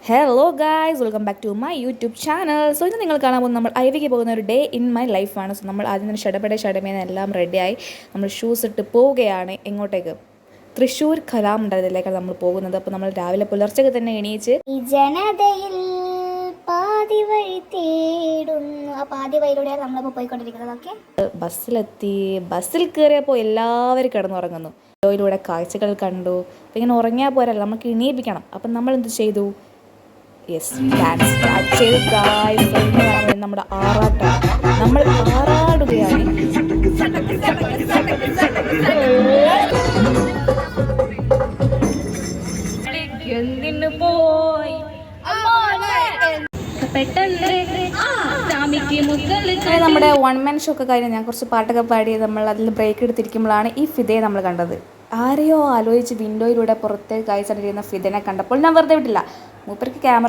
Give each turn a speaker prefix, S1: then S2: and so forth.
S1: Hello guys, welcome back to my YouTube channel. So ഇന്ന് നിങ്ങൾ കാണാൻ പോകുന്നത് നമ്മൾ ഐവിക്ക് പോകുന്ന ഒരു ഡേ ഇൻ മൈ ലൈഫാണ്. സോ നമ്മൾ ആദ്യം തന്നെ ഷടമേന്ന് എല്ലാം റെഡിയായി നമ്മൾ ഷൂസ് ഇട്ട് പോവുകയാണ്. എങ്ങോട്ടേക്ക്? തൃശ്ശൂർ കലാമണ്ഡലത്തിലേക്കാണ് നമ്മൾ പോകുന്നത്. അപ്പോൾ നമ്മൾ രാവിലെ പുലർച്ചയ്ക്ക് തന്നെ എണീച്ച്
S2: ഈ ജനതയിൽ പാതി വഴി തേടുന്നു, ആ പാതി വഴിയിലൂടെയാണ് നമ്മളിപ്പോൾ പോയിക്കൊണ്ടിരിക്കുന്നത്. ഓക്കെ,
S1: ബസ്സിലെത്തി. ബസ്സിൽ കയറിയപ്പോൾ എല്ലാവരും കിടന്നുറങ്ങുന്നു. വീഡിയോയിലൂടെ കാഴ്ചകൾ കണ്ടു. അപ്പോൾ ഇങ്ങനെ ഉറങ്ങിയാൽ പോരല്ലോ, നമുക്ക് എണീപ്പിക്കണം. അപ്പം നമ്മൾ എന്ത് ചെയ്തു? യെസ്, ഡാൻസ് സ്റ്റാർട്ട് ചെയ്ത് ഗായ്സ്. നമ്മുടെ ആറാട്ടാണ്. നമ്മൾ ആറാടുകയാണ്. നമ്മുടെ 1 man ഷോ ഒക്കെ കഴിഞ്ഞ് ഞാൻ കുറച്ച് പാട്ടൊക്കെ പാടി നമ്മൾ അതിൽ ബ്രേക്ക് എടുത്തിരിക്കുമ്പോഴാണ് ഈ ഫിദയെ നമ്മൾ കണ്ടത്. ആരെയോ ആലോചിച്ച് വിൻഡോയിലൂടെ പുറത്തേക്ക് കാഴ്ച ചെയ്യുന്ന ഫിദനെ കണ്ടപ്പോൾ ഞാൻ വെറുതെ വിട്ടില്ല. മൂപ്പർക്ക് ക്യാമറ